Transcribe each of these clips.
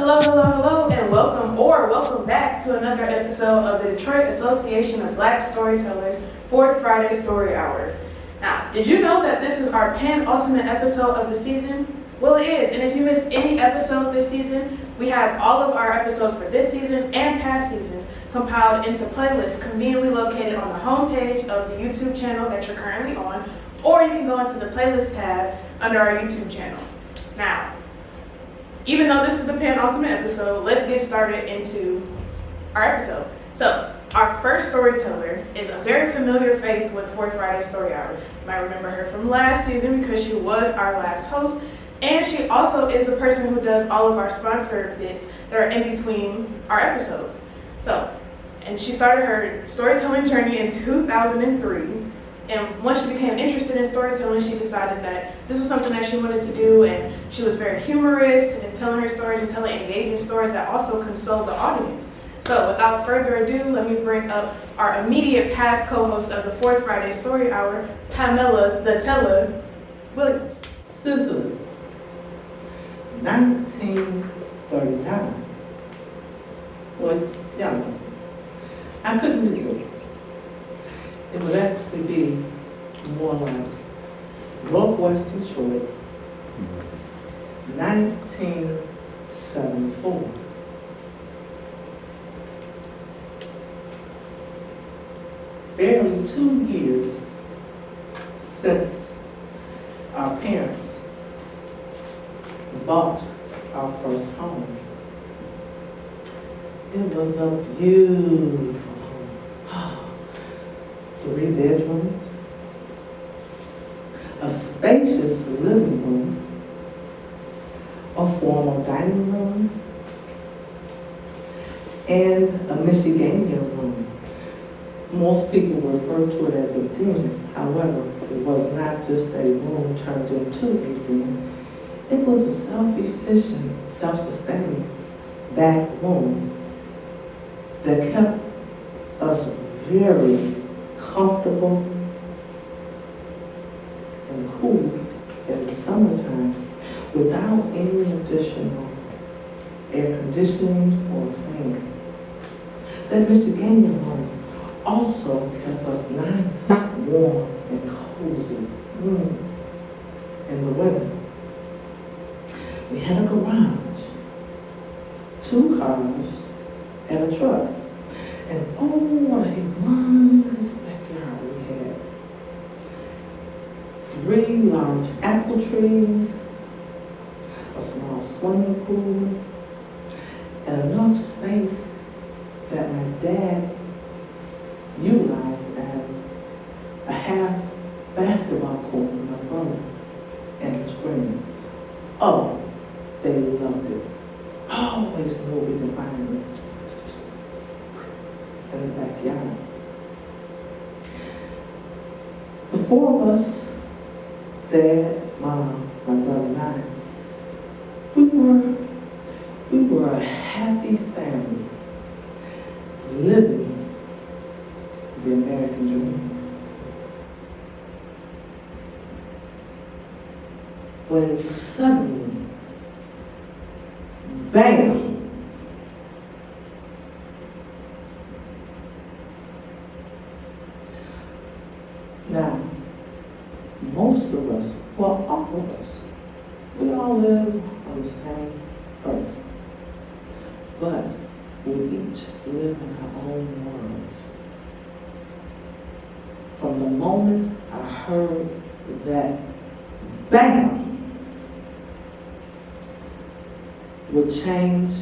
Hello, and welcome back to another episode of the Detroit Association of Black Storytellers 4th Friday Story Hour. Now, did you know that this is our penultimate episode of the season? Well, it is, and if you missed any episode this season, we have all of our episodes for this season and past seasons compiled into playlists conveniently located on the homepage of the YouTube channel that you're currently on, or you can go into the playlist tab under our YouTube channel. Now, even though this is the penultimate episode, let's get started into our episode. So, our first storyteller is a very familiar face with 4th Friday Story Hour. You might remember her from last season because she was our last host, and she also is the person who does all of our sponsored bits that are in between our episodes. So, and she started her storytelling journey in 2003. And once she became interested in storytelling, she decided that this was something that she wanted to do, and she was very humorous in telling her stories and telling engaging stories that also consoled the audience. So without further ado, let me bring up our immediate past co-host of the 4th Friday Story Hour, Pamela the Teller Williams. Sicily, 1939. Well, yeah, I couldn't resist. It would actually be more like Northwest Detroit, 1974. Barely 2 years since our parents bought our first home. It was a beautiful home. 3 bedrooms, a spacious living room, a formal dining room, and a Michiganian room. Most people refer to it as a den. However, it was not just a room turned into a den. It was a self-efficient, self-sustaining back room that kept us very comfortable and cool in the summertime without any additional air conditioning or fan. That Michiganian room also kept us nice, warm, and cozy in the winter. We had a garage, 2 cars, and a truck. And oh, what a humongous backyard we had. 3 large apple trees, a small swimming pool, and enough space that my dad utilized as a half basketball court for my brother and his friends. Oh, they loved it. Always knew we could find it in the backyard. The 4 of us, Dad, Mom, my brother and I, we were a happy family living the American dream. When suddenly, bam! Now, most of us, well, all of us, we all live on the same earth, but we each live in our own world. From the moment I heard that bam would change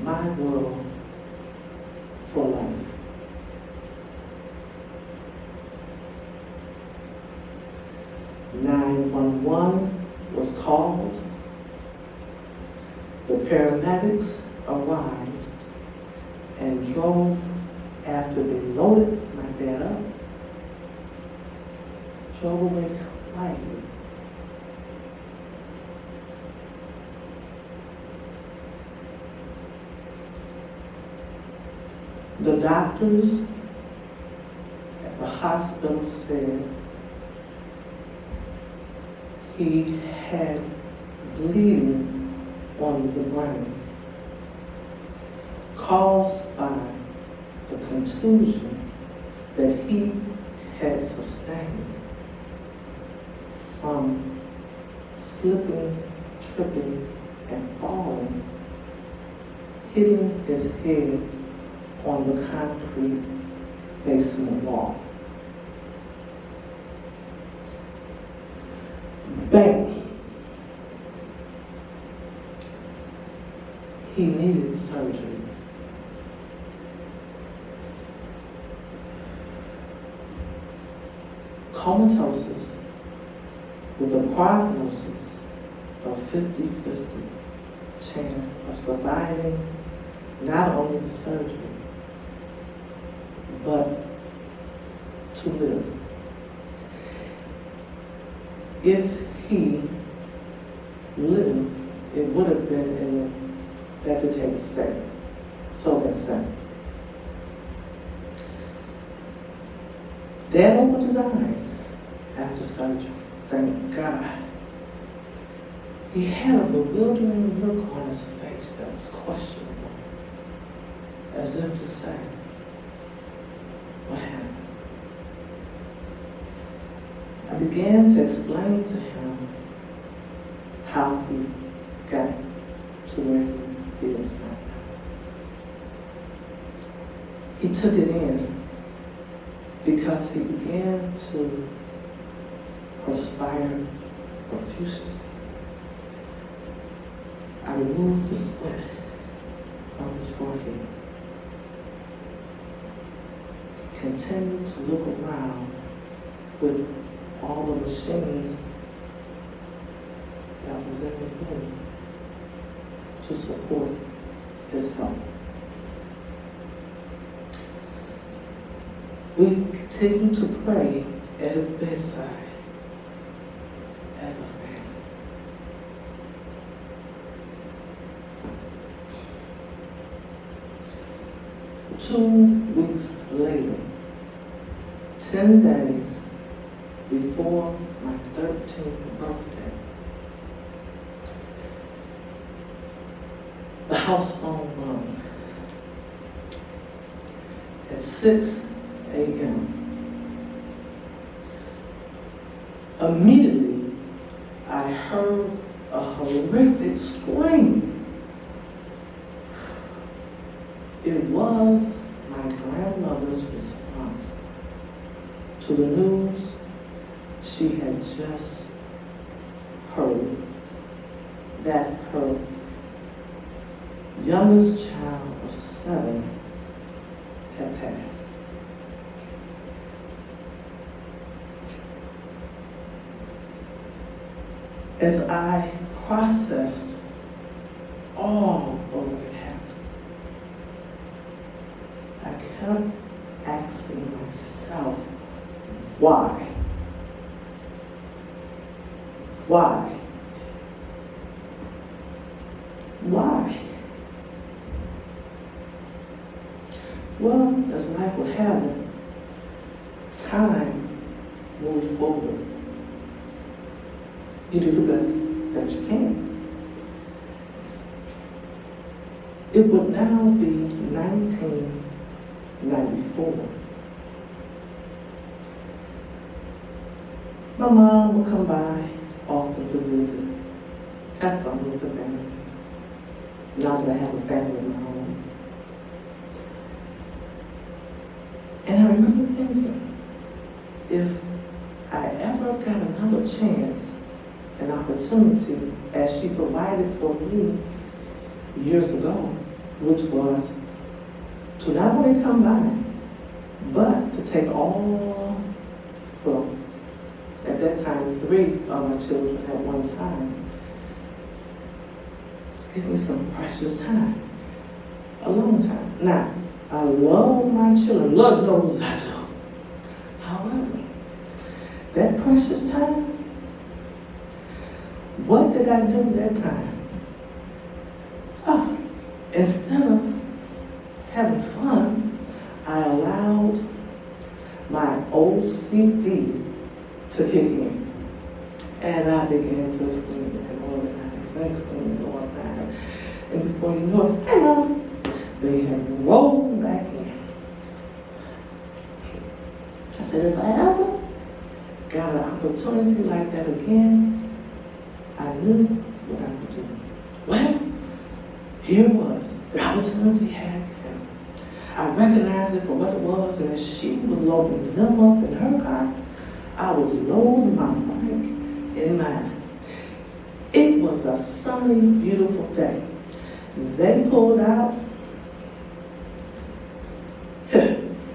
my world for life. "911 was called. The paramedics arrived and drove after they loaded my dad up, drove away quietly. The doctors at the hospital said he had bleeding on the brain. caused by the contusion that he had sustained from slipping, tripping, and falling, hitting his head on the concrete basement wall. Bang! He needed surgery. Comatosis with a prognosis of 50-50 chance of surviving not only the surgery, but to live. If he lived, it would have been in a vegetative state. So they say. Dad opened his eyes after surgery. Thank God. He had a bewildering look on his face that was questionable, as if to say, what happened? I began to explain to him how he got to where he is right now. He took it in because he began to perspire profusely. I removed the sweat from his forehead. Continued to look around with all the machines that was in the room to support his health. We continue to pray at his bedside as a family. Two weeks later, 10 days before my 13th birthday, the house phone rang at 6 a.m. Immediately, I heard a horrific scream. It was my grandmother's response to the news she had just heard that her youngest child of 7 had passed. As I processed all of what happened, I kept asking myself, why? Why? Why? Well, as life would have it, time moved forward. You do the best that you can. It would now be 1994. My mom would come by often to visit, have fun with the family. Now that I have a family of my own. And I remember thinking, if I ever got another chance, an opportunity, as she provided for me years ago, which was to not only come by, but to take all, well, at that time, 3 of my children at one time, to give me some precious time, a long time. Now, I love my children, Lord knows I do. However, that precious time, what did I do that time? Instead of having fun, I allowed my OCD to kick in. And I began to clean and organize and clean and organize. And before you know it, hey Mom, they had rolled back in. I said, if I ever got an opportunity like that again, I knew what I would do. Well, here it was. The opportunity had come. I recognized it for what it was, and as she was loading them up in her car, I was loading my bike in mine. It was a sunny, beautiful day. They pulled out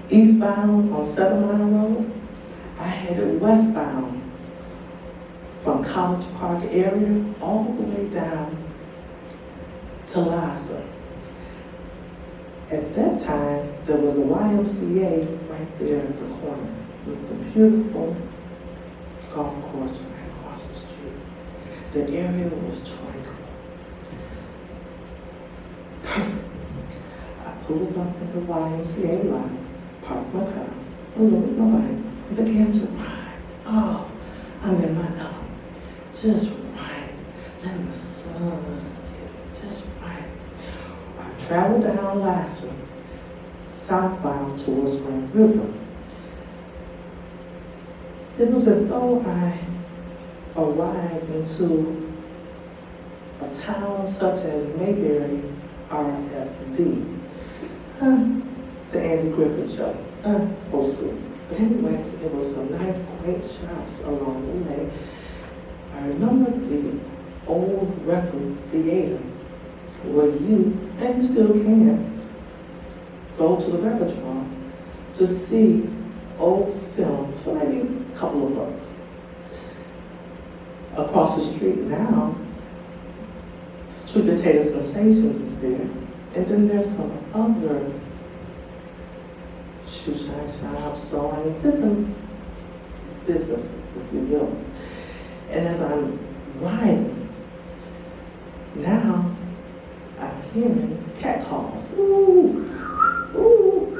eastbound on 7 Mile Road. I headed westbound from College Park area all the way down to Lassa. At that time, there was a YMCA right there at the corner with the beautiful golf course right across the street. The area was tranquil. Perfect. I pulled up at the YMCA lot, parked my car, loaded my bike, and began to ride. Oh, I'm in my element. Just right. Then the sun hit, just right. I traveled down Lassa, southbound towards Grand River. It was as though I arrived into a town such as Mayberry, RFD. The Andy Griffith Show, hosted. But anyways, it was some nice, quaint shops along the way. I remember the old record theater where you, and you still can, go to the repertoire to see old films for maybe a couple of bucks. Across the street now, Sweet Potato Sensations is there, and then there's some other shoe shine shops, sewing, different businesses, if you will. And as I'm riding, now I'm hearing cat calls. Ooh, ooh.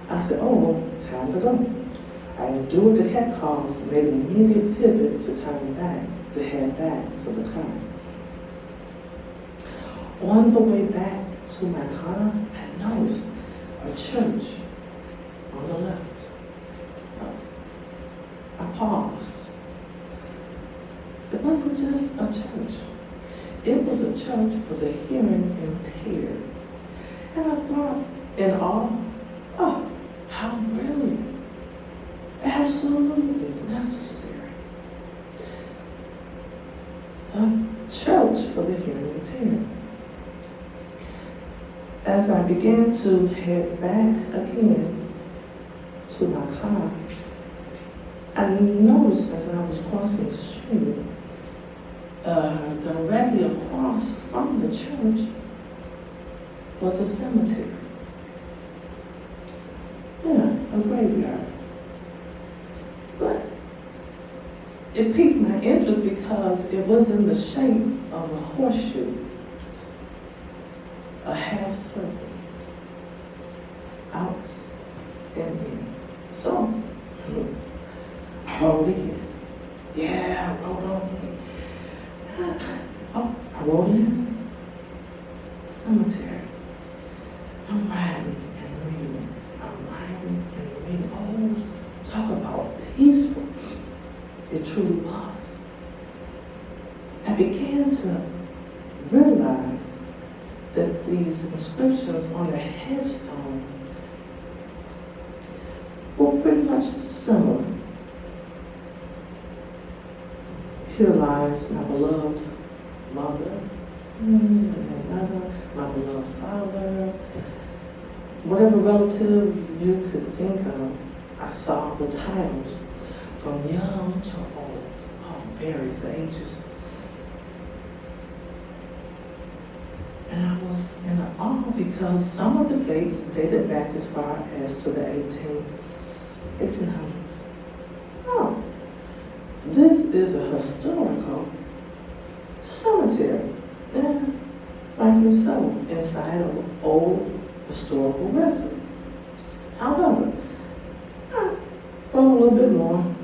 I said, oh, time to go. I endured the cat calls, made an immediate pivot to turn back, to head back to the car. On the way back to my car, I noticed a church on the left. I paused. It wasn't just a church. It was a church for the hearing impaired. And I thought in awe, oh, how brilliant. Absolutely necessary. A church for the hearing impaired. As I began to head back again to my car, I noticed as I was crossing the street, directly across from the church was a cemetery. Yeah, a graveyard. But it piqued my interest because it was in the shape of a horseshoe, a half circle, out and in. So, I rode in. Yeah, I rode on in. I rode in. Cemetery. I'm riding and reading. I'm riding and reading. Oh, talk about peaceful. It truly was. I began to realize that these inscriptions on the headstone were pretty much similar. Here lies my beloved mother, my beloved father, whatever relative you could think of. I saw the titles from young to old, all various ages. And I was in awe because some of the dates dated back as far as to the 1800s. Oh, this is a historical cemetery. Yeah, rightly so, inside of an old historical refuge. However, I wrote a little bit more,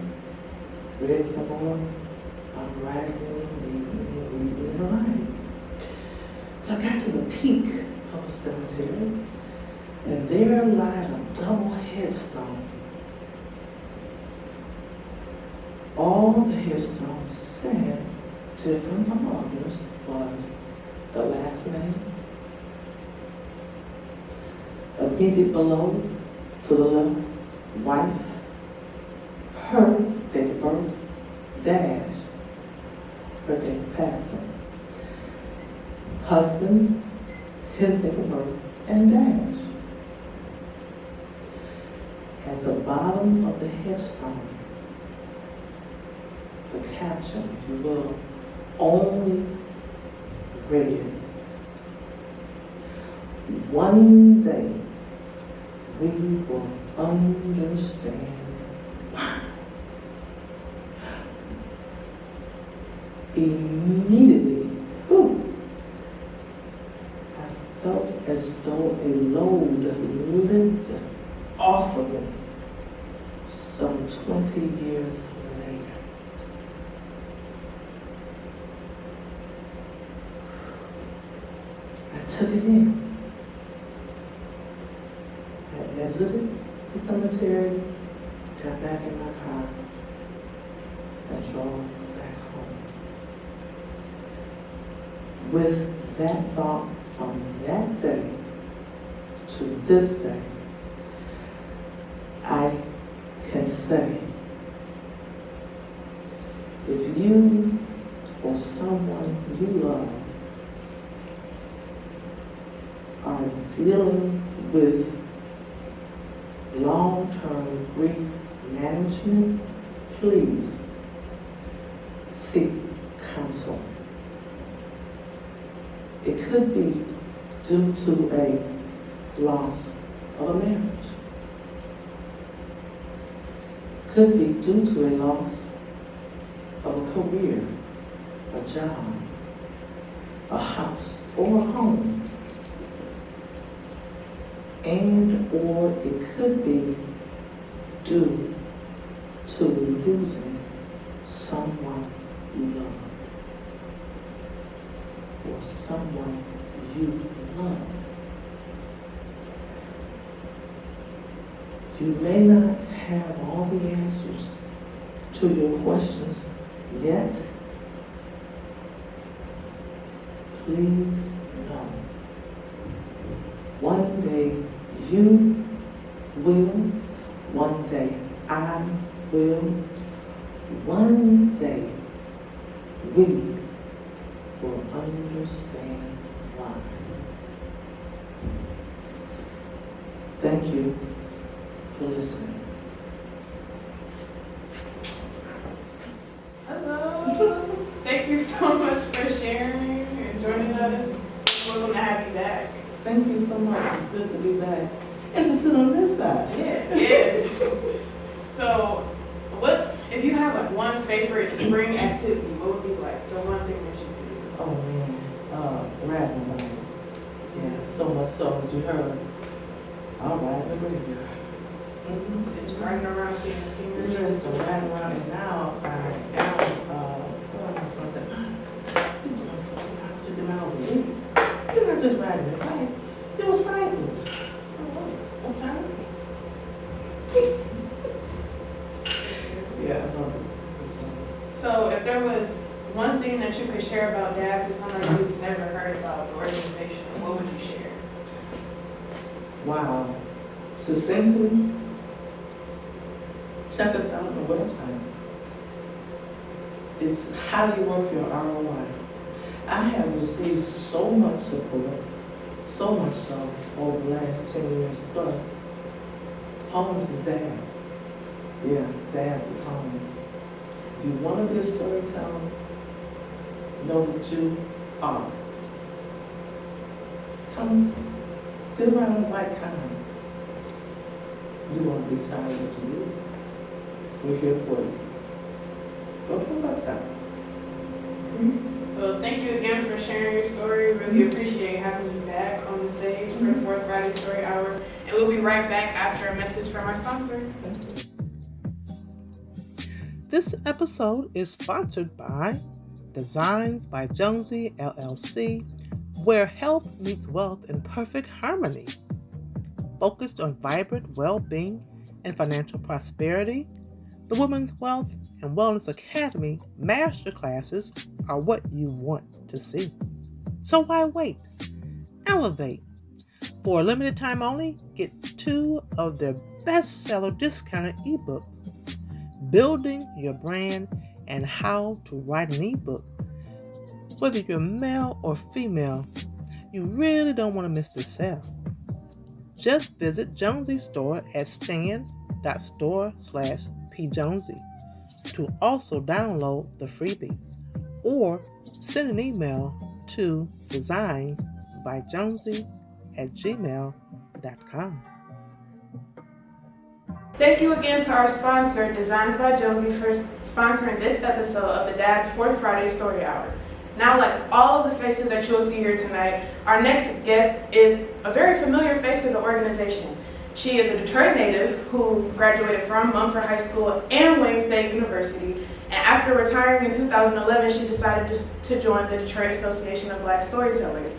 read some more. I'm writing, reading, and writing. So I got to the peak of a cemetery, and there lied a double headstone. All the headstones said, different from others, was the last name. Immediately below, to the left, wife, her date of birth, dash, her date of passing. Husband, his date of birth, and dash. At the bottom of the headstone, the caption, if you will, only read, one day we will understand why. Immediately, I felt as though a load lifted off of me some 20 years later. I took it in. I exited the cemetery, got back in my car, and drove back home. With that thought from that day to this day, I can say, if you or someone you love are dealing with long-term grief management, please seek counsel. It could be due to a loss of a marriage. Could be due to a loss of a career, a job, a house, or a home. And or it could be due to losing someone you love or someone you love. You may not have all the answers to your questions yet. Please know, one day you will, one day I will, one day we will understand why. Thank you for listening. Hello. Thank you so much for sharing and joining us. We're going to have you back. Thank you so much. It's good to be back. And to sit on this side. Yeah. So, if you have like one favorite spring activity, what would be like the one thing that you do? Oh man, riding the bike. Yeah, so much so that you heard. I'll ride the graveyard. Just riding around seeing the scenery? Yes, so riding around, and now I am, my son said, you're doing 50 miles a week. You're not just riding your bike, you're a cyclist. Okay. Yeah, I love it. So if there was one thing that you could share about DABS to somebody who's never heard about the organization, what would you share? Wow. Succinctly, check us out on the website. It's highly worth your ROI. I have received so much support, so much so over the last 10 years plus. Home is DABS. Yeah, DABS is home. If you want to be a storyteller, know that you are. Come, get around the right kind. You won't be sorry what you do. We're here for you. Go to the website. Well, thank you again for sharing your story. Really appreciate having you back on the stage for the Fourth Friday Story Hour. And we'll be right back after a message from our sponsor. This episode is sponsored by Designs by Jonesy LLC, where health meets wealth in perfect harmony. Focused on vibrant well-being and financial prosperity, the Women's Wealth and Wellness Academy masterclasses are what you want to see. So why wait? Elevate. For a limited time only, get 2 of their bestseller discounted ebooks, Building Your Brand and How to Write an Ebook. Whether you're male or female, you really don't want to miss this sale. Just visit Jonesy's store at stan.store/pjonesy to also download the freebies or send an email to designsbyjonesy@gmail.com. Thank you again to our sponsor, Designs by Jonesy, for sponsoring this episode of the Dad's 4th Friday Story Hour. Now, like all of the faces that you'll see here tonight, our next guest is a very familiar face of the organization. She is a Detroit native who graduated from Mumford High School and Wayne State University. And after retiring in 2011, she decided to join the Detroit Association of Black Storytellers.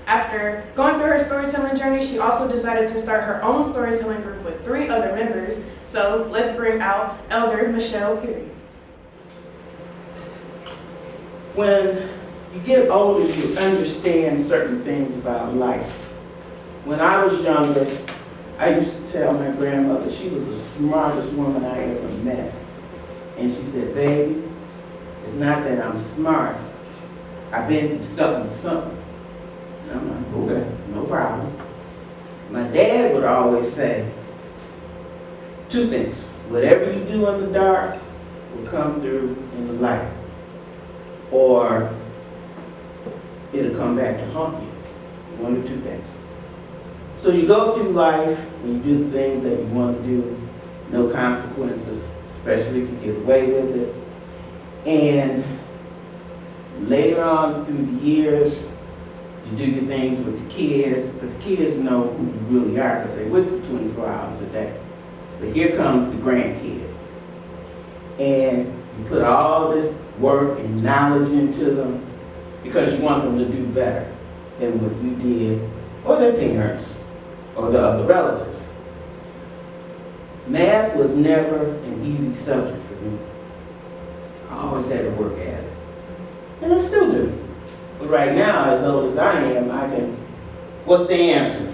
After going through her storytelling journey, she also decided to start her own storytelling group with 3 other members. So let's bring out Elder Michelle Perry. When you get older, you understand certain things about life. When I was younger, I used to tell my grandmother she was the smartest woman I ever met. And she said, baby, it's not that I'm smart. I've been through something. And I'm like, okay, no problem. My dad would always say 2 things. Whatever you do in the dark will come through in the light. Or it'll come back to haunt you. 1 or 2 things. So you go through life and you do the things that you want to do, no consequences, especially if you get away with it. And later on through the years, you do your things with the kids, but the kids know who you really are because they're with you 24 hours a day. But here comes the grandkid. And you put all this work and knowledge into them because you want them to do better than what you did, or their parents, or the other relatives. Math was never an easy subject for me. I always had to work at it. And I still do. But right now, as old as I am, I can, what's the answer?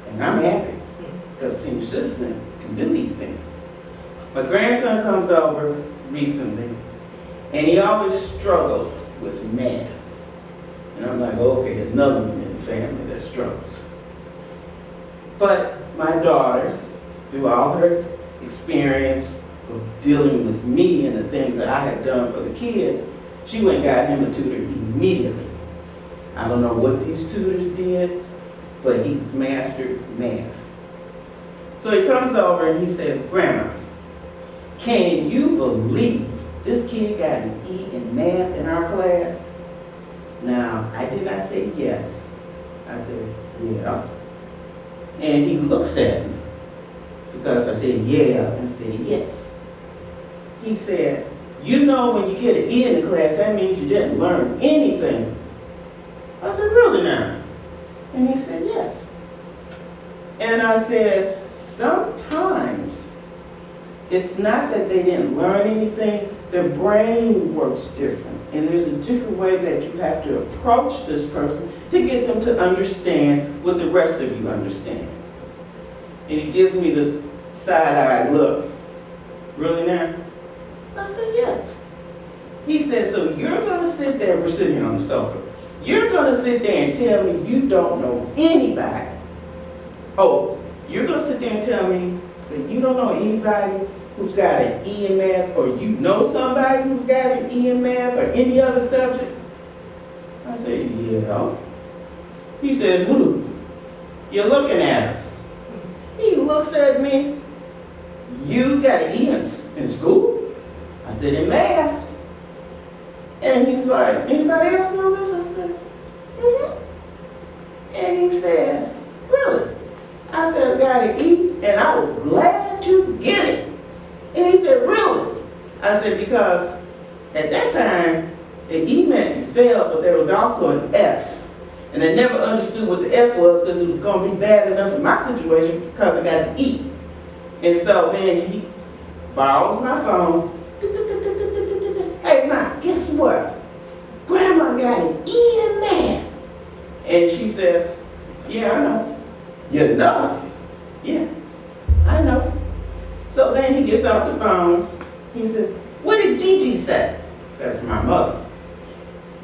And I'm happy, because a senior citizen can do these things. My grandson comes over recently, and he always struggled with math. And I'm like, okay, another one in the family that struggles. But my daughter, through all her experience of dealing with me and the things that I had done for the kids, she went and got him a tutor immediately. I don't know what these tutors did, but he's mastered math. So he comes over and he says, Grandma, can you believe this kid got an E in math in our class? Now, I did not say yes. I said, yeah. And he looks at me because I said yeah instead of yes. He said, you know when you get an E in the class, that means you didn't learn anything. I said, really now? And he said, yes. And I said, sometimes it's not that they didn't learn anything, their brain works different. And there's a different way that you have to approach this person to get them to understand what the rest of you understand. And he gives me this side-eyed look. Really now? I said, yes. He said, so you're going to sit there, we're sitting on the sofa, you're going to sit there and tell me you don't know anybody. Oh, you're going to sit there and tell me that you don't know anybody who's got an E in math, or you know somebody who's got an E in math or any other subject? I said, yeah. He said, who? You're looking at him. He looks at me. You got an E in school? I said, in math. And he's like, anybody else know this? I said, mm-hmm. And he said, really? I said, I got an E, and I was glad to get it. And he said, really? I said, because at that time, the E meant you failed, but there was also an F. And And I never understood what the F was because it was going to be bad enough in my situation because I got to eat. And so then he borrows my phone. Hey, Ma, guess what? Grandma got an E in math. And she says, yeah, I know. You know? Yeah, I know. So then he gets off the phone. He says, what did Gigi say? That's my mother.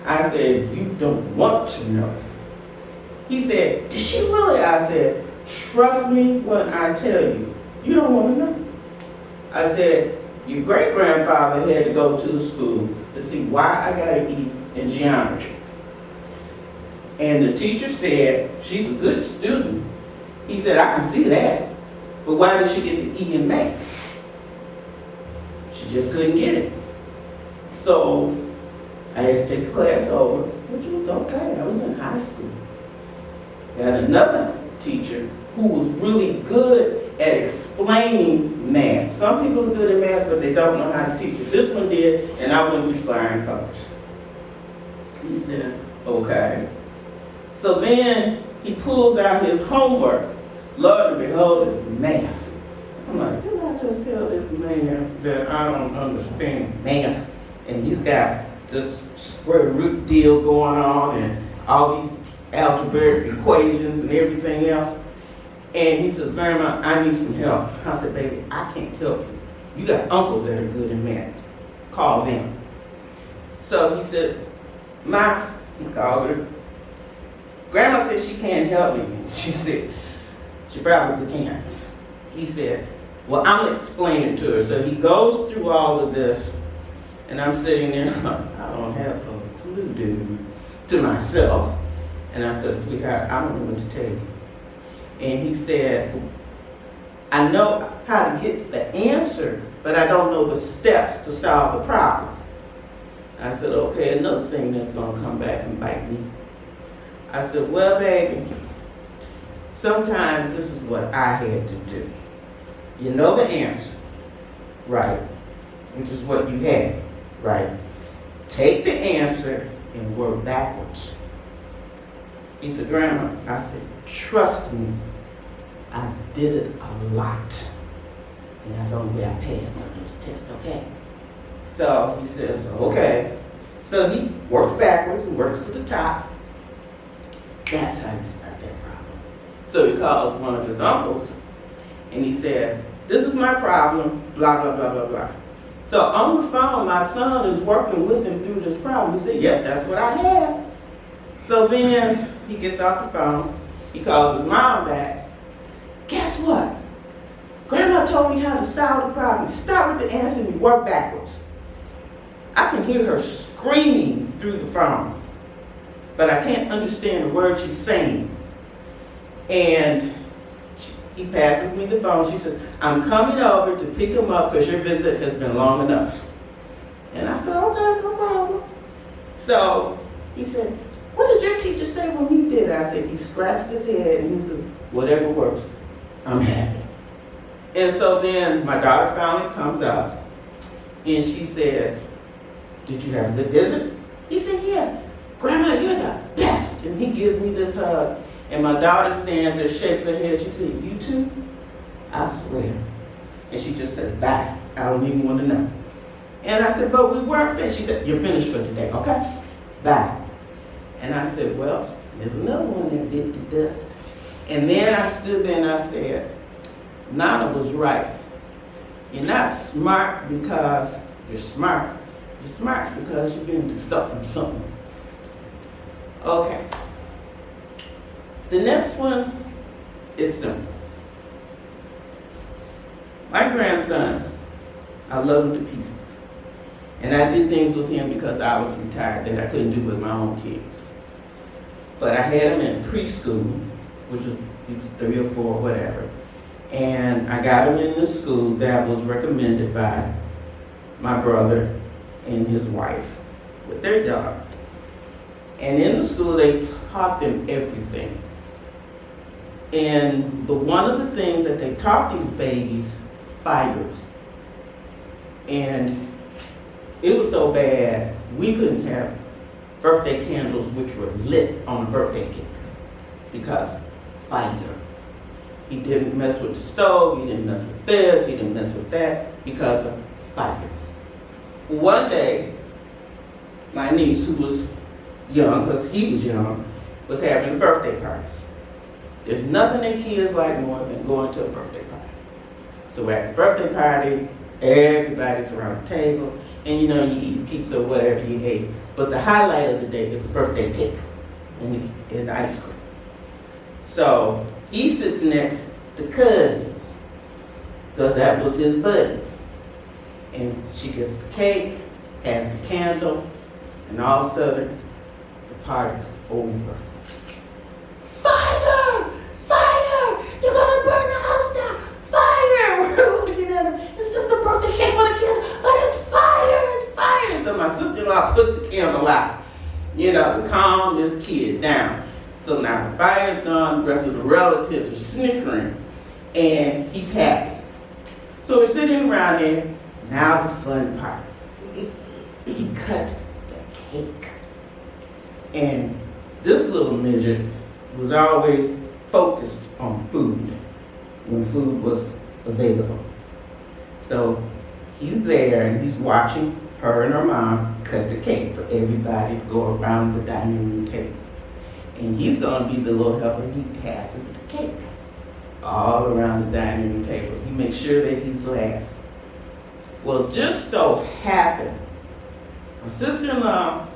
I said, you don't want to know. He said, did she really? I said, trust me when I tell you, you don't want to know. I said, your great-grandfather had to go to the school to see why I got to eat in geometry. And the teacher said, she's a good student. He said, I can see that. But why did she get the E in math? She just couldn't get it. So I had to take the class over, which was okay. I was in high school. Got another teacher who was really good at explaining math. Some people are good at math, but they don't know how to teach it. This one did, and I went through flying colors. He said, okay. So then he pulls out his homework. Lord and behold, it's math. I'm like, didn't I just tell this man that I don't understand math? And he's got this square root deal going on and all these algebraic equations and everything else. And he says, Grandma, I need some help. I said, baby, I can't help you. You got uncles that are good in math. Call them. So he said, Ma, he calls her. Grandma said she can't help me. She said, she probably can. He said, well, I'm going to explain it to her. So he goes through all of this, and I'm sitting there, I don't have a clue, dude, to myself. And I said, sweetheart, I don't know what to tell you. And he said, I know how to get the answer, but I don't know the steps to solve the problem. I said, okay, another thing that's going to come back and bite me. I said, well, baby, sometimes this is what I had to do. You know the answer, right? Which is what you had, right? Take the answer and work backwards. He said, Grandma, I said, trust me, I did it a lot. And that's the only way I passed on those tests, okay? So he says, okay. So he works backwards and works to the top. That's how he started that problem. So he calls one of his uncles and he says, this is my problem, blah, blah, blah, blah, blah. So on the phone, my son is working with him through this problem. He said, yep, that's what I had. So then he gets off the phone, he calls his mom back. Guess what? Grandma told me how to solve the problem. You start with the answer and you work backwards. I can hear her screaming through the phone, but I can't understand the words she's saying. And he passes me the phone. She says, I'm coming over to pick him up because your visit has been long enough. And I said, okay, no problem. So he said, what did your teacher say when you did it? I said, he scratched his head and he said, whatever works, I'm happy. And so then my daughter finally comes up and she says, did you have a good visit? He said, yeah. Grandma, you're the best. And he gives me this hug. And my daughter stands there, shakes her head. She said, you too? I swear. And she just said, bye. I don't even want to know. And I said, but we weren't finished. She said, you're finished for today, okay? Bye. And I said, well, there's another one that bit the dust. And then I stood there and I said, Nana was right. You're not smart because you're smart. You're smart because you've been through something. Okay. The next one is simple. My grandson, I love him to pieces. And I did things with him because I was retired that I couldn't do with my own kids. But I had him in preschool, which was, he was 3 or 4, whatever. And I got him in the school that was recommended by my brother and his wife with their daughter. And in the school, they taught them everything. And one of the things that they taught these babies, fiber. And it was so bad, we couldn't have birthday candles which were lit on a birthday cake. Because fire. He didn't mess with the stove, he didn't mess with this, he didn't mess with that, because of fire. One day, my niece, who was young, because he was young, was having a birthday party. There's nothing that kids like more than going to a birthday party. So at the birthday party, everybody's around the table, and you eat pizza or whatever you ate. But the highlight of the day is the birthday cake and the ice cream. So he sits next to cousin, because that was his buddy. And she gets the cake, has the candle, and all of a sudden, the party's over. Fire! Fire! You're gonna burn the house down! Fire! We're looking at him. It's just a birthday cake with a candle, but it's fire! It's fire! So my sister-in-law puts the candle out, to calm this kid down. So now the fire's gone, the rest of the relatives are snickering, and he's happy. So we're sitting around there. Now the fun part. He cut the cake. And this little midget was always focused on food when food was available. So he's there and he's watching her and her mom cut the cake for everybody to go around the dining room table. And he's going to be the little helper, and he passes the cake all around the dining room table. He makes sure that he's last. Well, just so happened, my sister-in-law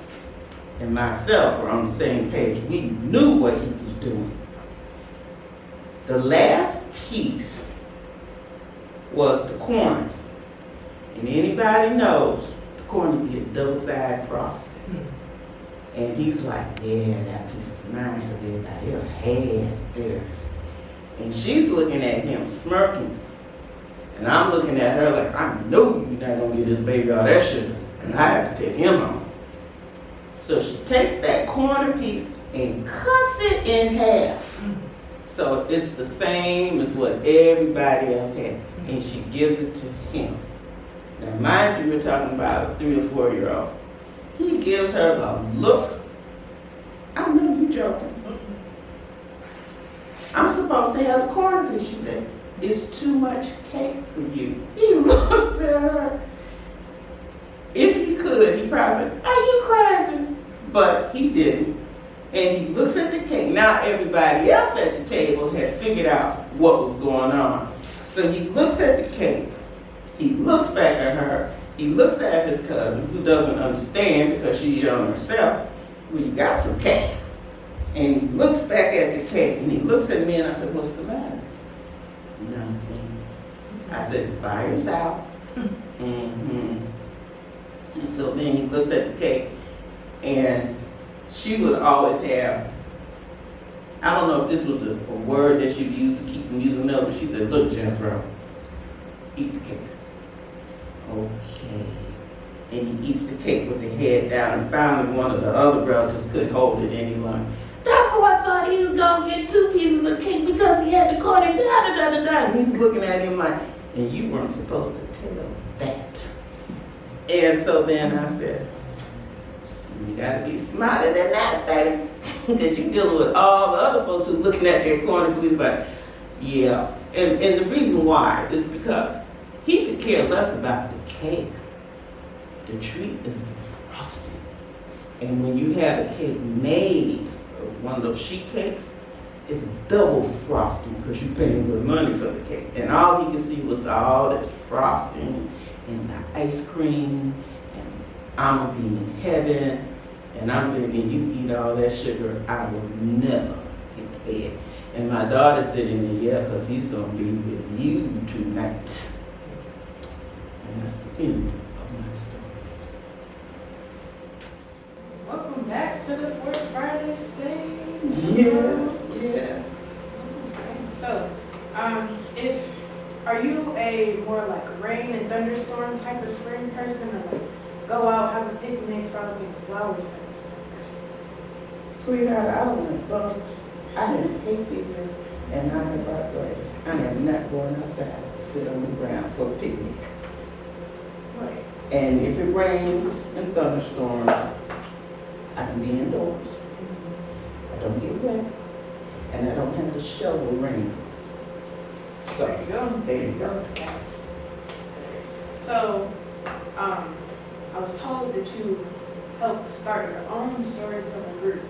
and myself were on the same page. We knew what he was doing. The last piece was the corner. And anybody knows the corner get double-sided frosting. And he's like, yeah, that piece is mine because everybody else has theirs. And she's looking at him smirking. And I'm looking at her like, I know you're not going to get this baby all that sugar. And I have to take him home. So she takes that corner piece and cuts it in half. So it's the same as what everybody else had. And she gives it to him. Now mind you, we're talking about a 3 or 4-year-old. He gives her the look. I know you're joking. I'm supposed to have the corner piece, she said. It's too much cake for you. He looks at her. If he could, he probably said, are you crazy? But he didn't. And he looks at the cake. Now everybody else at the table had figured out what was going on. So he looks at the cake. He looks back at her. He looks at his cousin, who doesn't understand because she's young herself. Well, you got some cake. And he looks back at the cake, and he looks at me, and I said, what's the matter? Nothing. I said, the fire's out. Mm-hmm. And so then he looks at the cake, and she would always have, I don't know if this was a word that she used to keep from using up, but she said, look, Jethro, eat the cake. Okay. And he eats the cake with the head down, and finally one of the other brothers couldn't hold it any longer. That boy thought he was going to get 2 pieces of cake because he had to cut it down. And he's looking at him like, and you weren't supposed to tell that. And so then I said, you got to be smarter than that, baby. Because you're dealing with all the other folks who are looking at their corner please like, yeah. And the reason why is because he could care less about the cake. The treat is the frosting. And when you have a cake made, one of those sheet cakes, it's double frosting because you're paying good money for the cake. And all he could see was all that frosting and the ice cream, and I'm going to be in heaven, and I'm thinking, you eat all that sugar, I will never get to bed. And my daughter's sitting there, yeah, because he's going to be with you tonight. And that's the end of my story. Welcome back to the Fourth Friday stage. Yes, yes. Okay, so, are you a more like rain and thunderstorm type of spring person, or like go out, have a picnic, frolicking flowers type of spring person? Sweetheart, I don't like bugs. I have hay fever and I have arthritis. I am not going outside to sit on the ground for a picnic. Right. And if it rains and thunderstorms, I can be indoors. I don't get wet, and I don't have to shovel rain. So, There you go. there you go. Yes. So, I was told that you helped start your own storytelling group.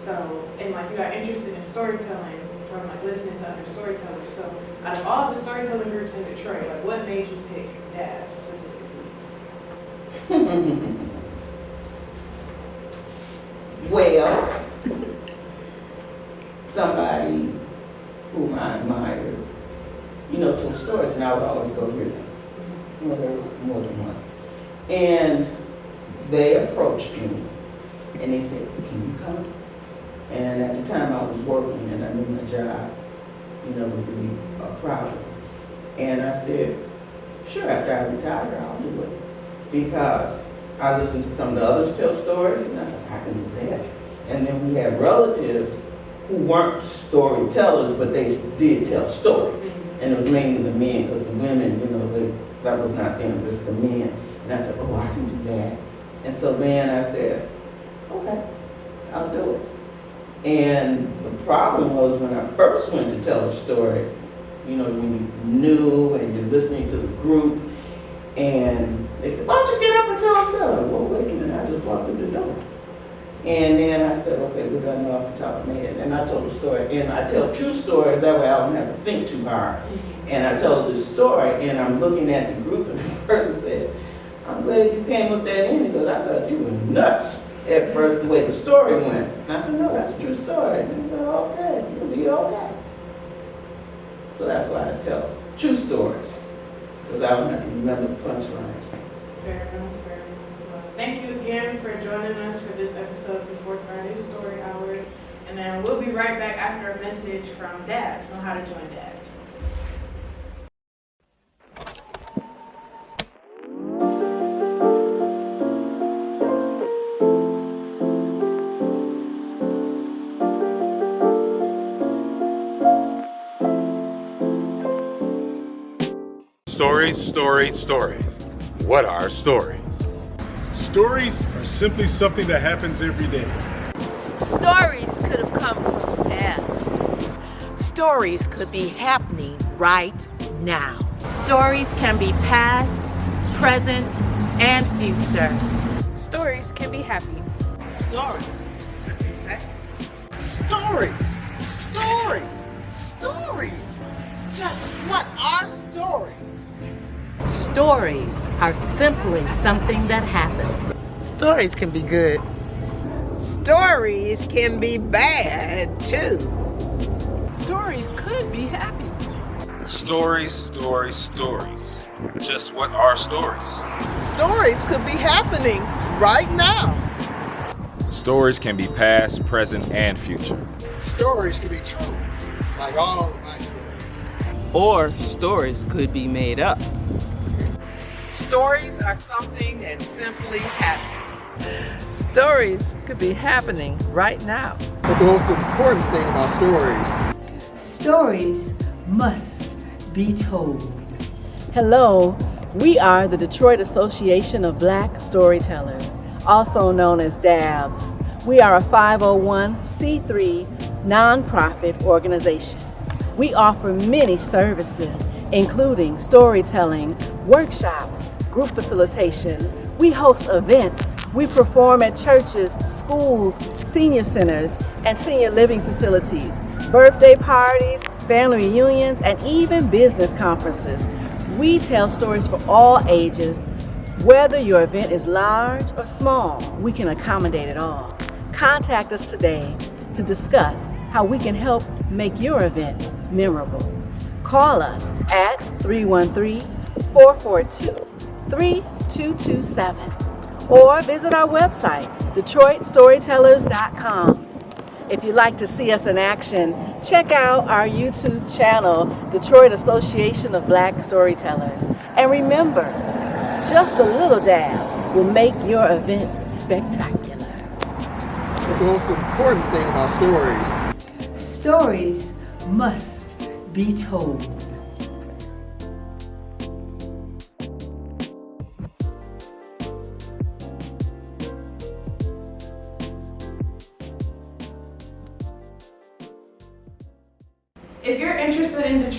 So, and like you got interested in storytelling from like listening to other storytellers. So, out of all the storytelling groups in Detroit, like what made you pick DAB specifically? Well, somebody whom I admired, told stories, and I would always go hear them. There were more than one. And they approached me, and they said, can you come? And at the time I was working, and I knew my job, would be a problem. And I said, sure, after I retire, I'll do it. Because I listened to some of the others tell stories, and I said, I can do that. And then we had relatives who weren't storytellers, but they did tell stories. And it was mainly the men, because the women, that was not them, it was the men. And I said, oh, I can do that. And so then I said, okay, I'll do it. And the problem was when I first went to tell a story, when you're new and you're listening to the group, and they said, why don't you get up and tell a story? Well, wait a minute, I just walked through the door. And then I said, okay, what do I know off the top of my head? And I told the story. And I tell true stories, that way I don't have to think too hard. And I told this story, and I'm looking at the group, and the person said, I'm glad you came up that end, because I thought you were nuts at first, the way the story went. And I said, no, that's a true story. And he said, okay, you'll be okay. So that's why I tell true stories, because I don't have to remember the punchlines. Fair enough, fair enough. Well, thank you again for joining us for this episode of the Fourth Friday Story Hour. And then we'll be right back after a message from Dabs on how to join Dabs. Stories, stories, stories. What are stories? Stories are simply something that happens every day. Stories could have come from the past. Stories could be happening right now. Stories can be past, present, and future. Stories can be happy. Stories could be sad. Stories, stories, stories. Just what are stories? Stories are simply something that happens. Stories can be good. Stories can be bad too. Stories could be happy. Stories, stories, stories. Just what are stories? Stories could be happening right now. Stories can be past, present, and future. Stories can be true, like all of my stories. Or stories could be made up. Stories are something that simply happens. Stories could be happening right now. But the most important thing about Stories must be told. Hello, we are the Detroit Association of Black Storytellers, also known as DABS. We are a 501c3 nonprofit organization. We offer many services, including storytelling, workshops, group facilitation. We host events. We perform at churches, schools, senior centers, and senior living facilities, birthday parties, family reunions, and even business conferences. We tell stories for all ages. Whether your event is large or small, we can accommodate it all. Contact us today to discuss how we can help make your event memorable. Call us at 313-442-3227 or visit our website, DetroitStorytellers.com. If you'd like to see us in action, check out our YouTube channel, Detroit Association of Black Storytellers. And remember, just a little dabs will make your event spectacular. But the most important thing about Stories must be told. If you're interested in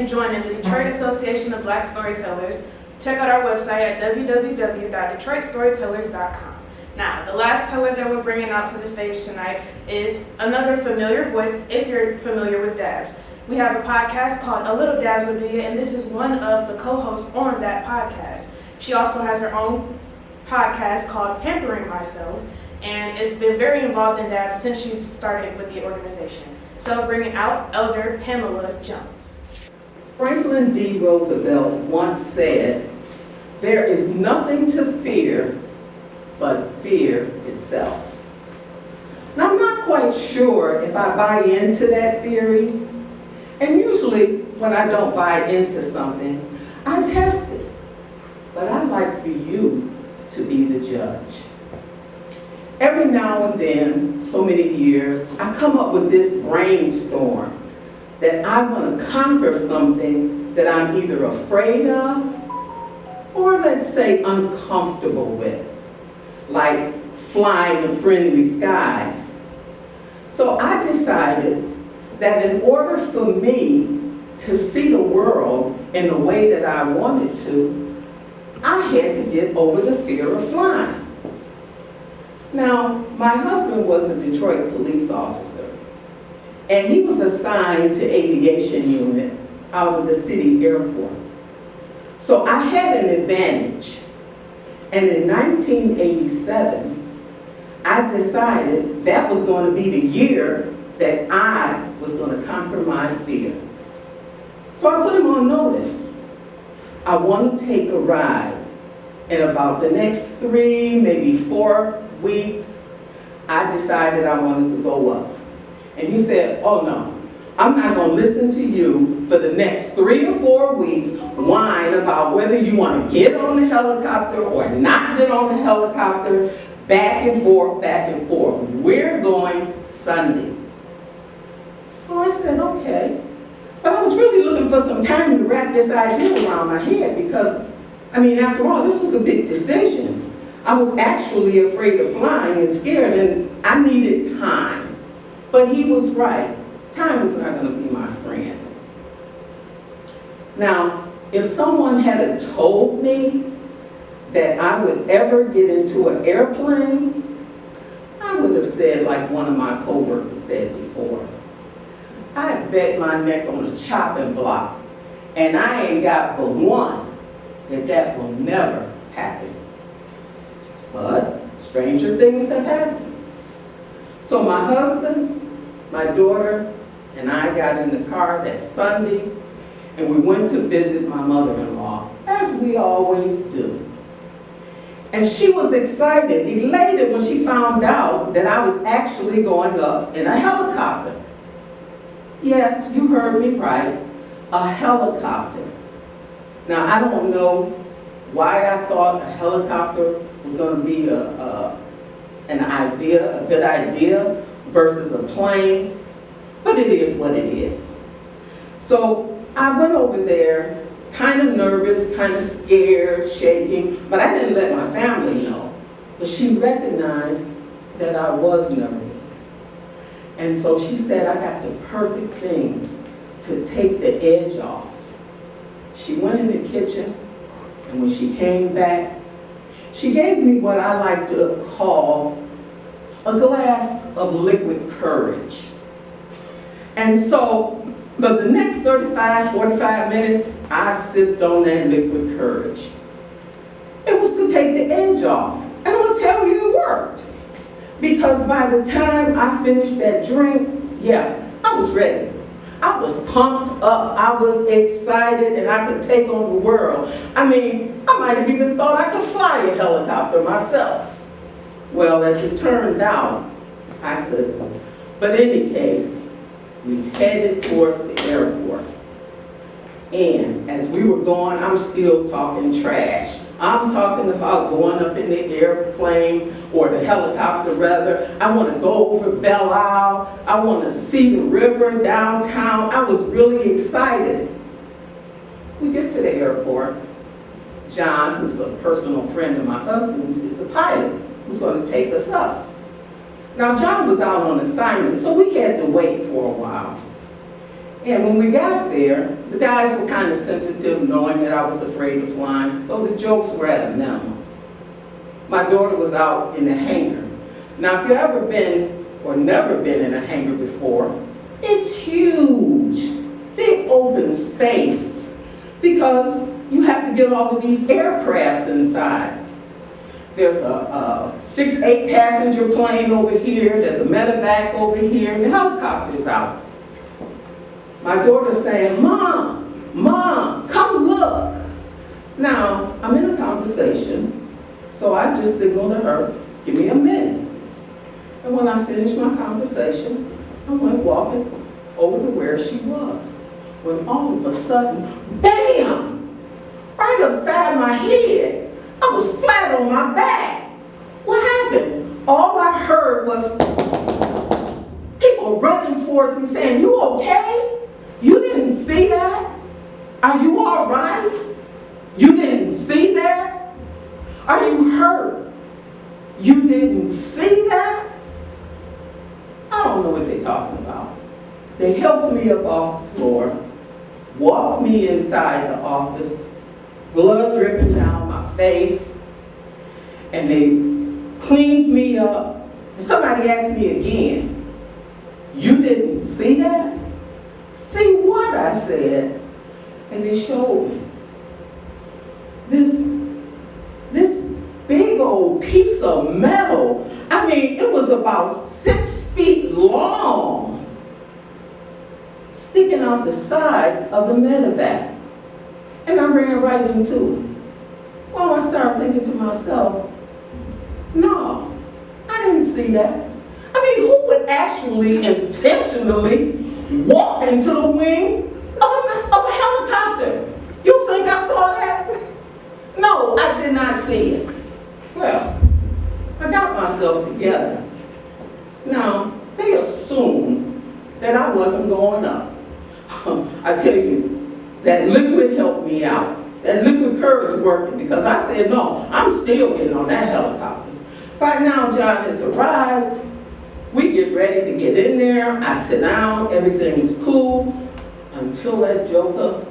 joining the Detroit Association of Black Storytellers, check out our website at www.detroitstorytellers.com. Now, the last teller that we're bringing out to the stage tonight is another familiar voice, if you're familiar with Dabs. We have a podcast called A Little Dabs Will Do Ya, and this is one of the co-hosts on that podcast. She also has her own podcast called Pampering Myself, and has been very involved in Dabs since she started with the organization. So bringing out Elder Pamela Jones. Franklin D. Roosevelt once said, "There is nothing to fear but fear itself." Now, I'm not quite sure if I buy into that theory, and usually when I don't buy into something, I test it. But I'd like for you to be the judge. Every now and then, so many years, I come up with this brainstorm that I want to conquer something that I'm either afraid of or, let's say, uncomfortable with, like flying in friendly skies. So I decided that in order for me to see the world in the way that I wanted to, I had to get over the fear of flying. Now, my husband was a Detroit police officer, and he was assigned to aviation unit out of the city airport. So I had an advantage. And in 1987, I decided that was going to be the year that I was going to conquer my fear. So I put him on notice. I want to take a ride. In about the next 3, maybe 4 weeks, I decided I wanted to go up. And he said, "Oh no, I'm not going to listen to you for the next 3 or 4 weeks whine about whether you want to get on the helicopter or not get on the helicopter, back and forth, back and forth. We're going Sunday." So I said, okay. But I was really looking for some time to wrap this idea around my head because, I mean, after all, this was a big decision. I was actually afraid of flying and scared, and I needed time. But he was right. Time was not going to be my friend. Now, if someone had told me that I would ever get into an airplane, I would have said like one of my coworkers said before, I bet my neck on a chopping block, and I ain't got but one that will never happen. But stranger things have happened. So my husband, my daughter, and I got in the car that Sunday, and we went to visit my mother-in-law, as we always do. And she was excited, elated when she found out that I was actually going up in a helicopter. Yes, you heard me right, a helicopter. Now, I don't know why I thought a helicopter was going to be a good idea versus a plane, but it is what it is. So I went over there, kind of nervous, kind of scared, shaking, but I didn't let my family know. But she recognized that I was nervous. And so she said, I got the perfect thing to take the edge off. She went in the kitchen, and when she came back, she gave me what I like to call a glass of liquid courage. And so, for the next 35, 45 minutes, I sipped on that liquid courage. It was to take the edge off. And I'm gonna tell you it worked. Because by the time I finished that drink, yeah, I was ready. I was pumped up, I was excited, and I could take on the world. I mean, I might have even thought I could fly a helicopter myself. Well, as it turned out, I couldn't. But in any case, we headed towards the airport. And as we were going, I'm still talking trash. I'm talking about going up in the airplane, or the helicopter rather. I want to go over Belle Isle. I want to see the river downtown. I was really excited. We get to the airport. John, who's a personal friend of my husband's, is the pilot who's going to take us up. Now, John was out on assignment, so we had to wait for a while. And when we got there, the guys were kind of sensitive, knowing that I was afraid of flying, so the jokes were at a minimum. My daughter was out in the hangar. Now, if you've ever been or never been in a hangar before, it's huge, big open space, because you have to get all of these aircrafts inside. There's a 6-8 passenger plane over here, there's a medevac over here, and the helicopter's out. My daughter's saying, Mom, come look. Now, I'm in a conversation, so I just signaled to her, give me a minute. And when I finished my conversation, I went walking over to where she was. When all of a sudden, bam! Right upside my head, I was flat on my back. What happened? All I heard was people running towards me saying, you okay? You didn't see that? Are you all right? You didn't see that? Are you hurt? You didn't see that? I don't know what they're talking about. They helped me up off the floor, walked me inside the office, blood dripping down my face, and they cleaned me up. And somebody asked me again, you didn't see that? See what? I said. And they showed me this big old piece of metal. I mean, it was about 6 feet long, sticking out the side of the medevac. And I ran right into it. Well, I started thinking to myself, no, I didn't see that. I mean, who would actually intentionally walk into the wing of a helicopter? You think I saw that? No, I did not see it. Well, I got myself together. Now, they assumed that I wasn't going up. I tell you, that liquid helped me out. That liquid courage working, because I said, no, I'm still getting on that helicopter. By now, John has arrived. We get ready to get in there. I sit down, everything is cool, until that joker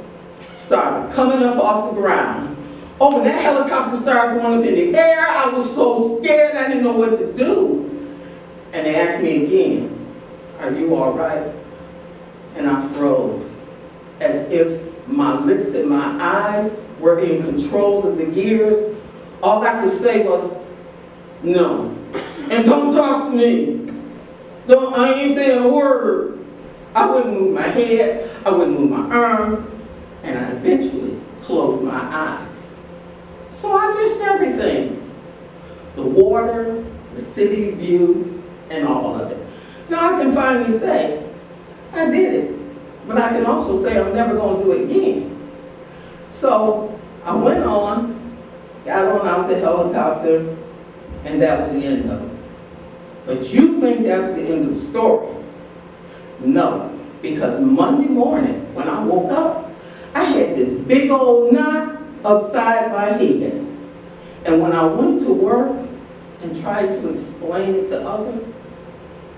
started coming up off the ground. Oh, when that helicopter started going up in the air, I was so scared I didn't know what to do. And they asked me again, are you all right? And I froze, as if my lips and my eyes were in control of the gears. All I could say was, no. And don't talk to me. I ain't saying a word. I wouldn't move my head, I wouldn't move my arms, and I eventually closed my eyes. So I missed everything. The water, the city view, and all of it. Now I can finally say, I did it. But I can also say I'm never going to do it again. So I went on, got on out the helicopter, and that was the end of it. But you think that's the end of the story? No, because Monday morning when I woke up, I had this big old knot upside my head. And when I went to work and tried to explain it to others,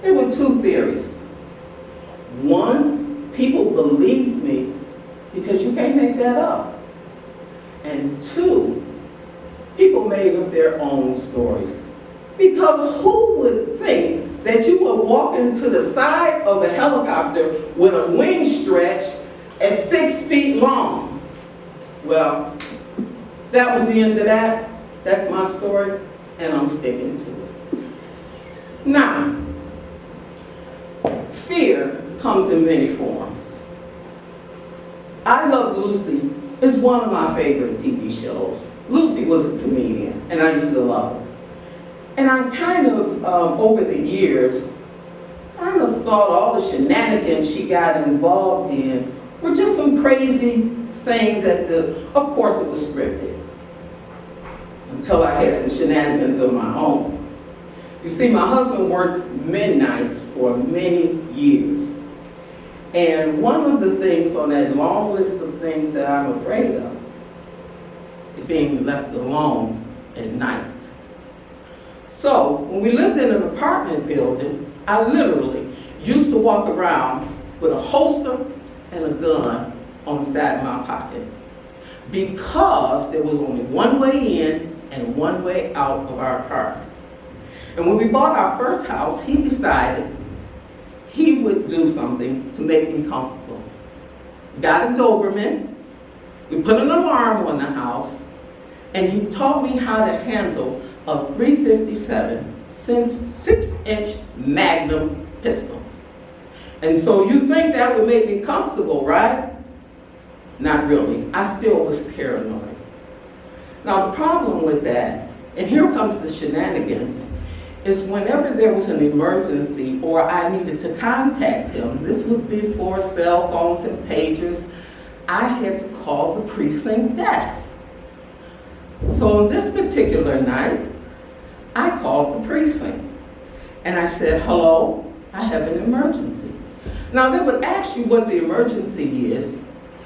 there were two theories. One, people believed me because you can't make that up. And two, people made up their own stories. Because who would think that you would walk into the side of a helicopter with a wing stretch at 6 feet long? Well, that was the end of that. That's my story, and I'm sticking to it. Now, fear comes in many forms. I Love Lucy is one of my favorite TV shows. Lucy was a comedian, and I used to love her. And I kind of, over the years, kind of thought all the shenanigans she got involved in were just some crazy things that of course it was scripted. Until I had some shenanigans of my own. You see, my husband worked midnights for many years. And one of the things on that long list of things that I'm afraid of is being left alone at night. So, when we lived in an apartment building, I literally used to walk around with a holster and a gun on the side of my pocket because there was only one way in and one way out of our apartment. And when we bought our first house, he decided he would do something to make me comfortable. Got a Doberman, we put an alarm on the house, and he taught me how to handle a .357 6-inch Magnum pistol. And so you think that would make me comfortable, right? Not really. I still was paranoid. Now the problem with that, and here comes the shenanigans, is whenever there was an emergency or I needed to contact him, this was before cell phones and pagers, I had to call the precinct desk. So this particular night, I called the precinct and I said, hello, I have an emergency. Now they would ask you what the emergency is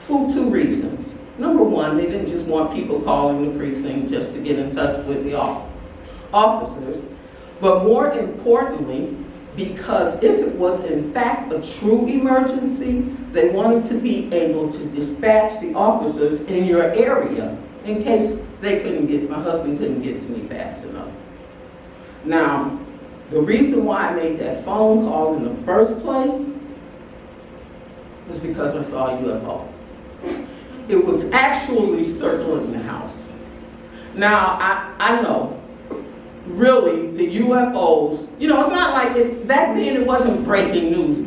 for two reasons. Number one, they didn't just want people calling the precinct just to get in touch with the officers, but more importantly, because if it was in fact a true emergency, they wanted to be able to dispatch the officers in your area in case my husband couldn't get to me fast enough. Now, the reason why I made that phone call in the first place was because I saw a UFO. It was actually circling the house. Now, I know, really, the UFOs, you know, it's not like it, back then it wasn't breaking news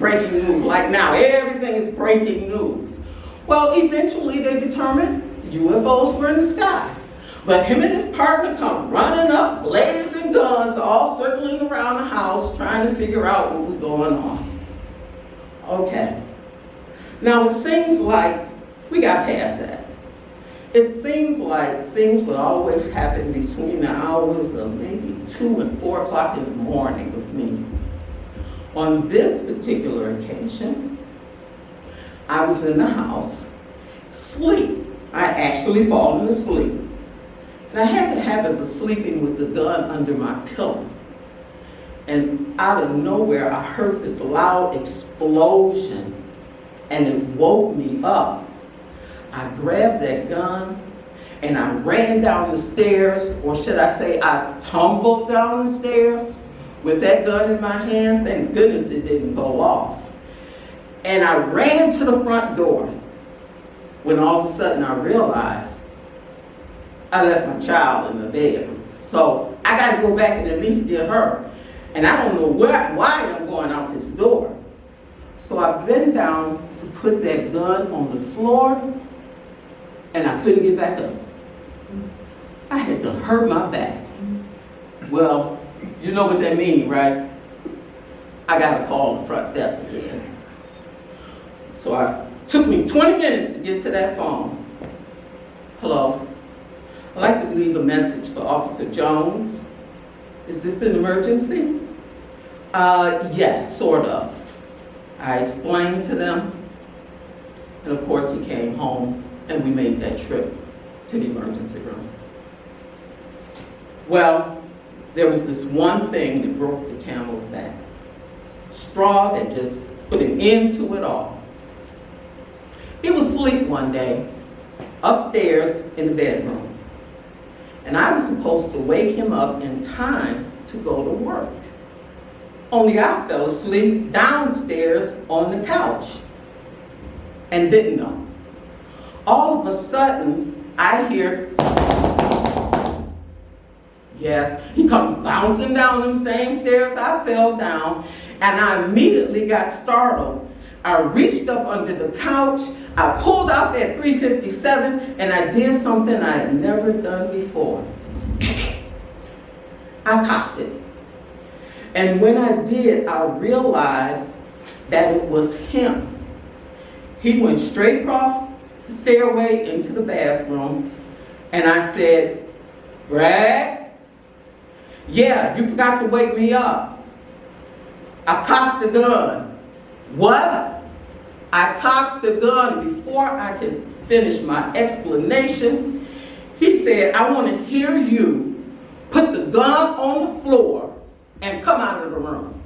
like now. Everything is breaking news. Well, eventually they determined UFOs were in the sky. But him and his partner come running up, blazing guns, all circling around the house, trying to figure out what was going on. Okay. Now it seems like we got past that. It seems like things would always happen between the hours of maybe 2 and 4 o'clock in the morning with me. On this particular occasion, I was in the house, sleep. I actually fallen asleep. And I had the habit of sleeping with the gun under my pillow. And out of nowhere, I heard this loud explosion, and it woke me up. I grabbed that gun, and I ran down the stairs, or should I say I tumbled down the stairs with that gun in my hand. Thank goodness it didn't go off. And I ran to the front door when all of a sudden I realized I left my child in the bedroom. So I got to go back and at least get her. And I don't know why I'm going out this door. So I bent down to put that gun on the floor, and I couldn't get back up. I had to hurt my back. Well, you know what that means, right? I got to call the front desk again. So it took me 20 minutes to get to that phone. Hello. I'd like to leave a message for Officer Jones. Is this an emergency? Yes, sort of. I explained to them, and of course he came home, and we made that trip to the emergency room. Well, there was this one thing that broke the camel's back. Straw that just put an end to it all. He was asleep one day, upstairs in the bedroom. And I was supposed to wake him up in time to go to work. Only I fell asleep downstairs on the couch and didn't know. All of a sudden, I hear, yes, he come bouncing down them same stairs I fell down, and I immediately got startled. I reached up under the couch, I pulled out that .357, and I did something I had never done before. I cocked it. And when I did, I realized that it was him. He went straight across the stairway into the bathroom, and I said, Brad, yeah, you forgot to wake me up. I cocked the gun. What? I cocked the gun. Before I could finish my explanation, he said, I want to hear you put the gun on the floor and come out of the room.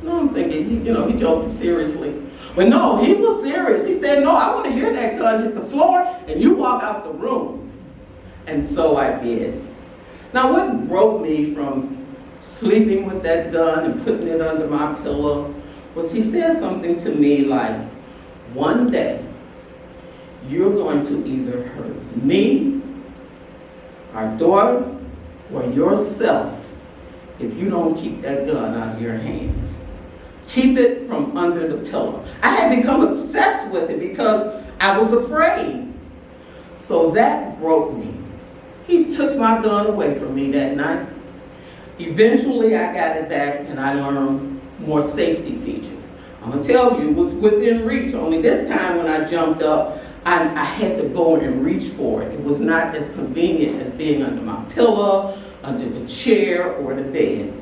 No, I'm thinking, he joking seriously. But no, he was serious. He said, no, I want to hear that gun hit the floor and you walk out the room. And so I did. Now, what broke me from sleeping with that gun and putting it under my pillow was he said something to me like, one day, you're going to either hurt me, our daughter, or yourself if you don't keep that gun out of your hands. Keep it from under the pillow. I had become obsessed with it because I was afraid. So that broke me. He took my gun away from me that night. Eventually, I got it back and I learned more safety features. I'm gonna tell you, it was within reach. Only this time when I jumped up, I had to go and reach for it. It was not as convenient as being under my pillow, under the chair, or the bed.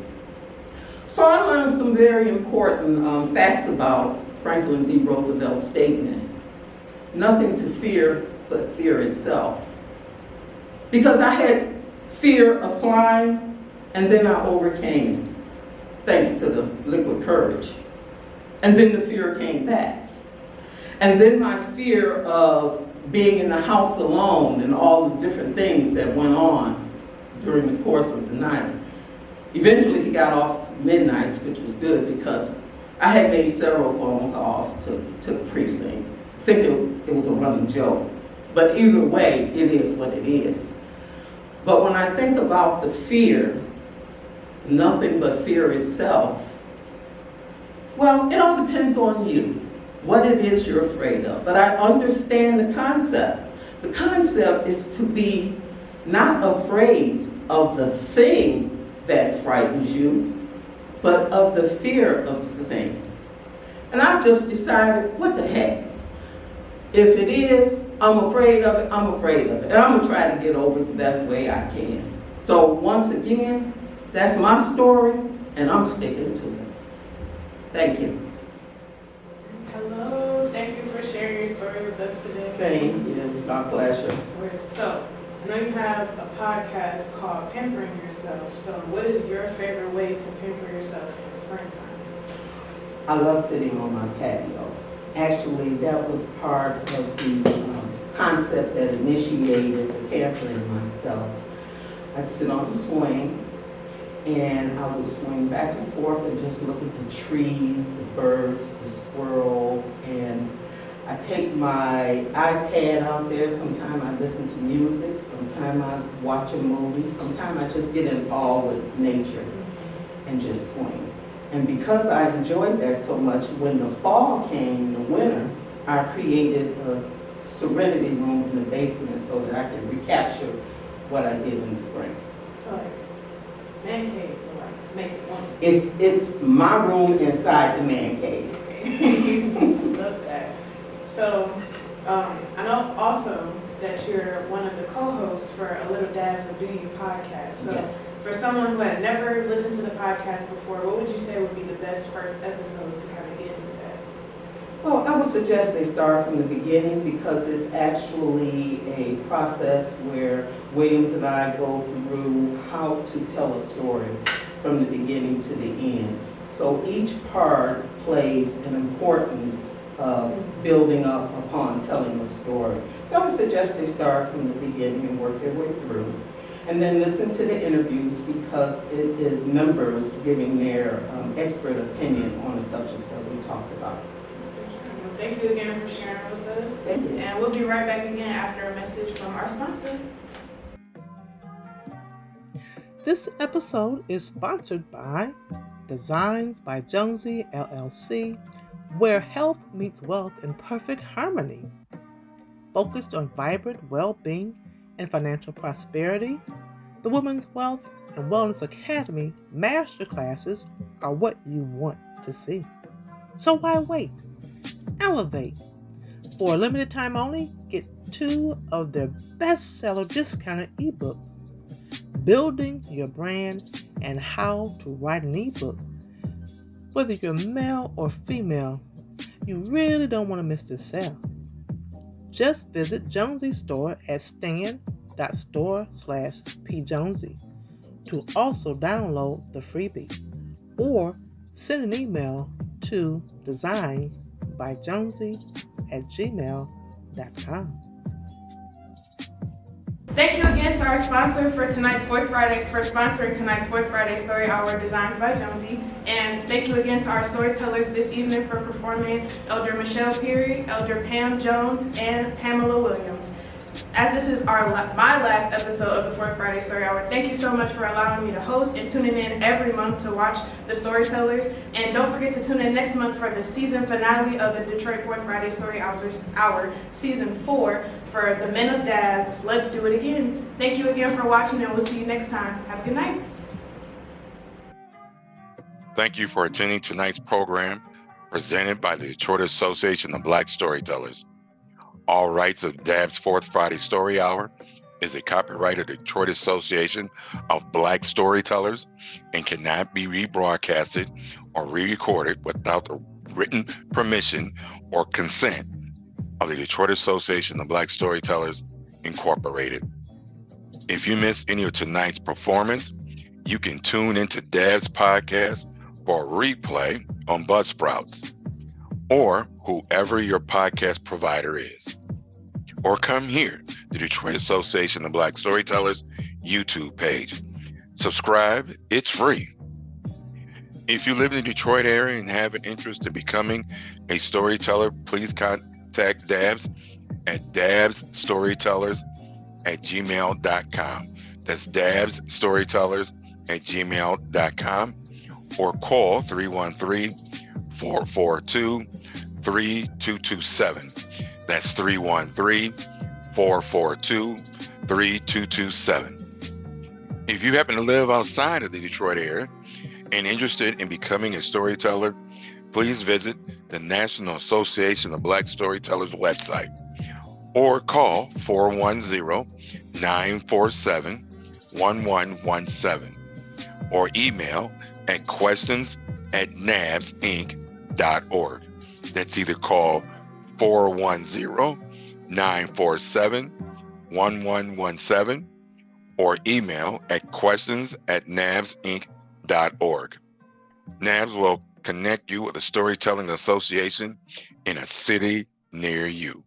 So I learned some very important facts about Franklin D. Roosevelt's statement. Nothing to fear but fear itself. Because I had fear of flying, and then I overcame it, thanks to the liquid courage. And then the fear came back. And then my fear of being in the house alone and all the different things that went on during the course of the night. Eventually he got off midnights, which was good because I had made several phone calls to the precinct. I think it was a running joke. But either way, it is what it is. But when I think about the fear, nothing but fear itself, well, it all depends on you, what it is you're afraid of. But I understand the concept. The concept is to be not afraid of the thing that frightens you, but of the fear of the thing. And I just decided, what the heck? If it is, I'm afraid of it, I'm afraid of it. And I'm gonna try to get over it the best way I can. So once again, that's my story, and I'm sticking to it. Thank you. Hello, thank you for sharing your story with us today. Thank you, it's my pleasure. So, I know you have a podcast called Pampering Yourself. So what is your favorite way to pamper yourself in the springtime? I love sitting on my patio. Actually, that was part of the concept that initiated the pampering myself. I'd sit on the swing, and I would swing back and forth and just look at the trees, the birds, the squirrels, and I take my iPad out there. Sometimes I listen to music, sometimes I watch a movie, sometimes I just get in awe with nature and just swing. And because I enjoyed that so much, when the fall came, the winter, I created a serenity room in the basement so that I could recapture what I did in the spring. So like man cave, or like make it one. It's my room inside the man cave. Okay. Love that. So I know also that you're one of the co-hosts for A Little Dabs of Beauty podcast. So Yes. For someone who had never listened to the podcast before, what would you say would be the best first episode to kind of get into that? Well, I would suggest they start from the beginning because it's actually a process where Williams and I go through how to tell a story from the beginning to the end. So each part plays an importance of building up upon telling a story. So I would suggest they start from the beginning and work their way through. And then listen to the interviews because it is members giving their expert opinion on the subjects that we talked about. Well, thank you again for sharing with us. Thank you. And we'll be right back again after a message from our sponsor. This episode is sponsored by Designs by Jonesy LLC, where health meets wealth in perfect harmony. Focused on vibrant well-being and financial prosperity, the Women's Wealth and Wellness Academy masterclasses are what you want to see. So why wait? Elevate. For a limited time only, get 2 of their bestseller discounted ebooks, Building Your Brand and How to Write an Ebook. Whether you're male or female, you really don't want to miss this sale. Just visit Jonesy's store at stan.store/pjonesy to also download the freebies, or send an email to designsbyjonesy@gmail.com. Thank you again to our sponsor for sponsoring tonight's Fourth Friday Story Hour, Designs by Jonesy. And thank you again to our storytellers this evening for performing Elder Michelle Peary, Elder Pam Jones, and Pamela Williams. As this is my last episode of the Fourth Friday Story Hour, thank you so much for allowing me to host and tuning in every month to watch the storytellers. And don't forget to tune in next month for the season finale of the Detroit Fourth Friday Story Hour, Season 4, for the Men of Dabs. Let's do it again. Thank you again for watching, and we'll see you next time. Have a good night. Thank you for attending tonight's program presented by the Detroit Association of Black Storytellers. All rights of Dab's Fourth Friday Story Hour is a copyright of the Detroit Association of Black Storytellers and cannot be rebroadcasted or re-recorded without the written permission or consent of the Detroit Association of Black Storytellers, Incorporated. If you missed any of tonight's performance, you can tune into Dab's podcast for a replay on Buzzsprouts or whoever your podcast provider is. Or come here, the Detroit Association of Black Storytellers YouTube page. Subscribe, it's free. If you live in the Detroit area and have an interest in becoming a storyteller, please contact Dabs at dabsstorytellers@gmail.com. That's dabsstorytellers@gmail.com, or call 313-442-3227. That's 313-442-3227. If you happen to live outside of the Detroit area and interested in becoming a storyteller, please visit the National Association of Black Storytellers website or call 410-947-1117 or email at questions@nabsinc.org. That's either call 410-947-1117 or email at questions@nabsinc.org. NABS will connect you with a storytelling association in a city near you.